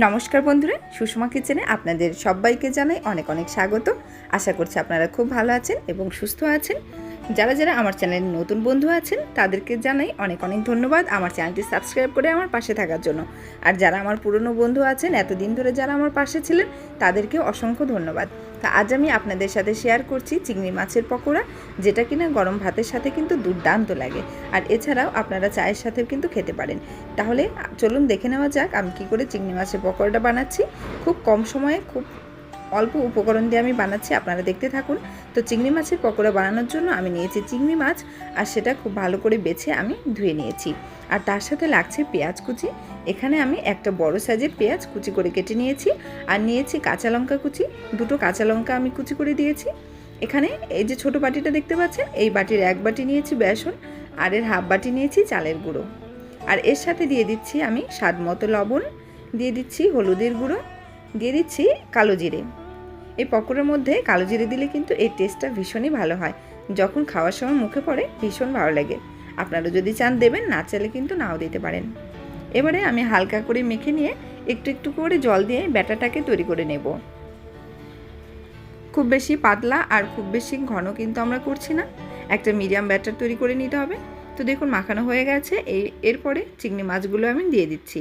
নমস্কার বন্ধুরা, সুষমা কিচেনে আপনাদের সবাইকে জানাই অনেক অনেক স্বাগত। আশা করছি আপনারা খুব ভালো আছেন এবং সুস্থ আছেন। যারা যারা আমার চ্যানেলে নতুন বন্ধু আছেন তাদেরকে জানাই অনেক অনেক ধন্যবাদ আমার চ্যানেলটি সাবস্ক্রাইব করে আমার পাশে থাকার জন্য। আর যারা আমার পুরনো বন্ধু আছেন, এতদিন ধরে যারা আমার পাশে ছিলেন, তাদেরকে অসংখ্য ধন্যবাদ। তা আজ আমি আপনাদের সাথে শেয়ার করছি চিংড়ি মাছের পকোড়া, যেটা কিনা গরম ভাতের সাথে কিন্তু দুর্দান্ত লাগে। আর এছাড়াও আপনারা চায়ের সাথেও কিন্তু খেতে পারেন। তাহলে চলুন দেখে নেওয়া যাক আমি কী করে চিংড়ি মাছের পকোড়াটা বানাচ্ছি। খুব কম সময়ে খুব অল্প উপকরণ দিয়ে আমি বানাচ্ছি, আপনারা দেখতে থাকুন। তো চিংড়ি মাছের পকোড়া বানানোর জন্য আমি নিয়েছি চিংড়ি মাছ, আর সেটা খুব ভালো করে বেছে আমি ধুয়ে নিয়েছি। আর তার সাথে লাগছে পেঁয়াজ কুচি। এখানে আমি একটা বড় সাইজের পেঁয়াজ কুচি করে কেটে নিয়েছি, আর নিয়েছি কাঁচা লঙ্কা কুচি, দুটো কাঁচা লঙ্কা আমি কুচি করে দিয়েছি। এখানে এই যে ছোটো বাটিটা দেখতে পাচ্ছেন, এই বাটির এক বাটি নিয়েছি বেসন, আর এর হাফ বাটি নিয়েছি চালের গুঁড়ো। আর এর সাথে দিয়ে দিচ্ছি আমি স্বাদ মতো লবণ, দিয়ে দিচ্ছি হলুদের গুঁড়ো, দিয়ে দিচ্ছি কালো জিরে। এই পকোড়ার মধ্যে কালো জিরে দিলে কিন্তু এর টেস্টটা ভীষণই ভালো হয়, যখন খাওয়ার সময় মুখে পড়ে ভীষণ ভালো লাগে। আপনারা যদি চান দেবেন, না চাইলে কিন্তু নাও দিতে পারেন। এবারে আমি হালকা করে মেখে নিয়ে একটু একটু করে জল দিয়ে ব্যাটাটাকে তৈরি করে নেব। খুব বেশি পাতলা আর খুব বেশি ঘন কিন্তু আমরা করছি না, একটা মিডিয়াম ব্যাটার তৈরি করে নিতে হবে। তো দেখুন মাখানো হয়ে গেছে। এরপরে চিংড়ি মাছগুলো আমি দিয়ে দিচ্ছি।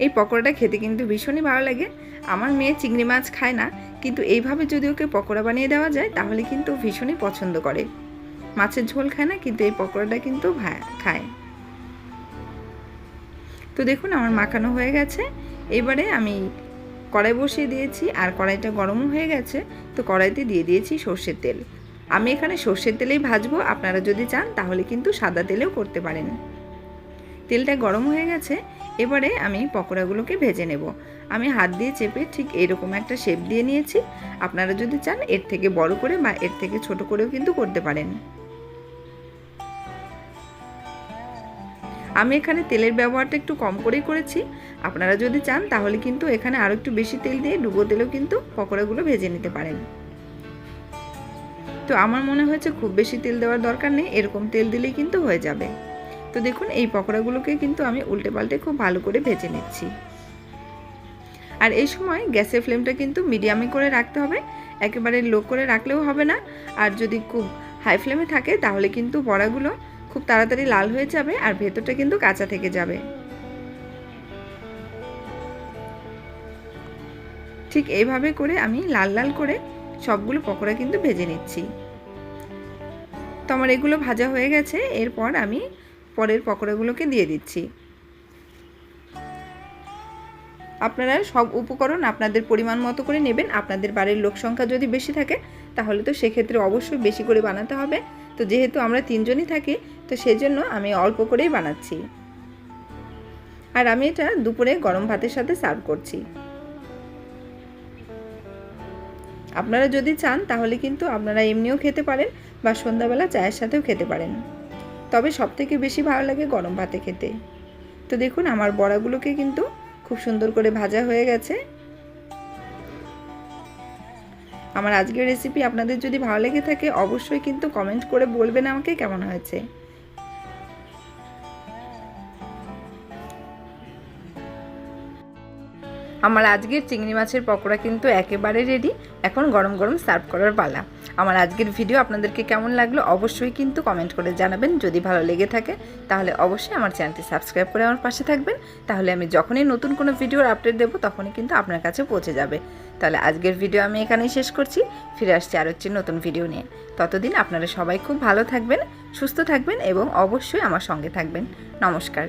এই পকোড়াটা খেতে কিন্তু ভীষণই ভালো লাগে। আমার মেয়ে চিংড়ি মাছ খায় না, কিন্তু এইভাবে যদি ওকে পকোড়া বানিয়ে দেওয়া যায় তাহলে কিন্তু ভীষণই পছন্দ করে। মাছের ঝোল খায় না, কিন্তু এই পকোড়াটা কিন্তু খায়। তো দেখুন আমার মাখানো হয়ে গেছে। এবারে আমি কড়াই বসিয়ে দিয়েছি, আর কড়াইটা গরমও হয়ে গেছে। তো কড়াইতে দিয়ে দিয়েছি সর্ষের তেল। আমি এখানে সর্ষের তেলেই ভাজবো, আপনারা যদি চান তাহলে কিন্তু সাদা তেলেও করতে পারেন। তেলটা গরম হয়ে গেছে। এবারে আমি পকোড়াগুলোকে ভেজে নেব। আমি হাত দিয়ে চেপে ঠিক এরকম একটা শেপ দিয়ে নিয়েছি। আপনারা যদি চান এর থেকে বড় করে বা এর থেকে ছোট করেও কিন্তু করতে পারেন। আমি এখানে তেলের ব্যবহারটা একটু কম করেই করেছি। আপনারা যদি চান তাহলে কিন্তু এখানে আরও একটু বেশি তেল দিয়ে ডুবো তেলেও কিন্তু পকোড়াগুলো ভেজে নিতে পারেন। তো আমার মনে হয়েছে খুব বেশি তেল দেওয়ার দরকার নেই, এরকম তেল দিলেই কিন্তু হয়ে যাবে। তো দেখুন এই পকোড়াগুলোকে কিন্তু আমি উল্টে পাল্টে খুব ভালো করে ভেজে নিচ্ছি। আর এই সময় গ্যাসের ফ্লেমটা কিন্তু মিডিয়ামে করে রাখতে হবে, একেবারে লো করে রাখলেও হবে না। আর যদি খুব হাই ফ্লেমে থাকে তাহলে কিন্তু বড়াগুলো খুব তাড়াতাড়ি লাল হয়ে যাবে, আর ভেতরটা কিন্তু কাঁচা থেকে যাবে। ঠিক এইভাবে করে আমি লাল লাল করে সবগুলো পকোড়া কিন্তু ভেজে নিচ্ছি। তো আমার এগুলো ভাজা হয়ে গেছে। এরপর আমি পরের পকোড়াগুলোকে দিয়ে দিচ্ছি। আপনারা সব উপকরণ আপনাদের পরিমাণ মতো করে নেবেন। আপনাদের বাড়ির লোক সংখ্যা যদি বেশি থাকে তাহলে তো সেক্ষেত্রে অবশ্যই বেশি করে বানাতে হবে। তো যেহেতু আমরা 3 জনই থাকি, তো সেজন্য আমি অল্প করেই বানাচ্ছি। আর আমি এটা দুপুরে গরম ভাতের সাথে সার্ভ করছি। আপনারা যদি চান তাহলে কিন্তু আপনারা এমনিও খেতে পারেন, বা সন্ধ্যাবেলা চায়ের সাথেও খেতে পারেন। তবে সবথেকে বেশি ভালো লাগে গরম ভাতে খেতে। তো দেখুন আমার বড়াগুলোকে কিন্তু খুব সুন্দর করে ভাজা হয়ে গেছে। আমার আজকের রেসিপি আপনাদের যদি ভালো লেগে থাকে অবশ্যই কিন্তু কমেন্ট করে বলবেন আমাকে কেমন হয়েছে। আমার আজকের চিংড়ি মাছের পকোড়া কিন্তু একেবারে রেডি। এখন গরম গরম সার্ভ করার পালা। আমার আজকের ভিডিও আপনাদেরকে কেমন লাগলো অবশ্যই কিন্তু কমেন্ট করে জানাবেন। যদি ভালো লেগে থাকে তাহলে অবশ্যই আমার চ্যানেলটি সাবস্ক্রাইব করে আমার পাশে থাকবেন। তাহলে আমি যখনই নতুন কোনো ভিডিওর আপডেট দেবো তখনই কিন্তু আপনার কাছে পৌঁছে যাবে। তাহলে আজকের ভিডিও আমি এখানেই শেষ করছি। ফিরে আসছি আরও একটি নতুন ভিডিও নিয়ে। ততদিন আপনারা সবাই খুব ভালো থাকবেন, সুস্থ থাকবেন এবং অবশ্যই আমার সঙ্গে থাকবেন। নমস্কার।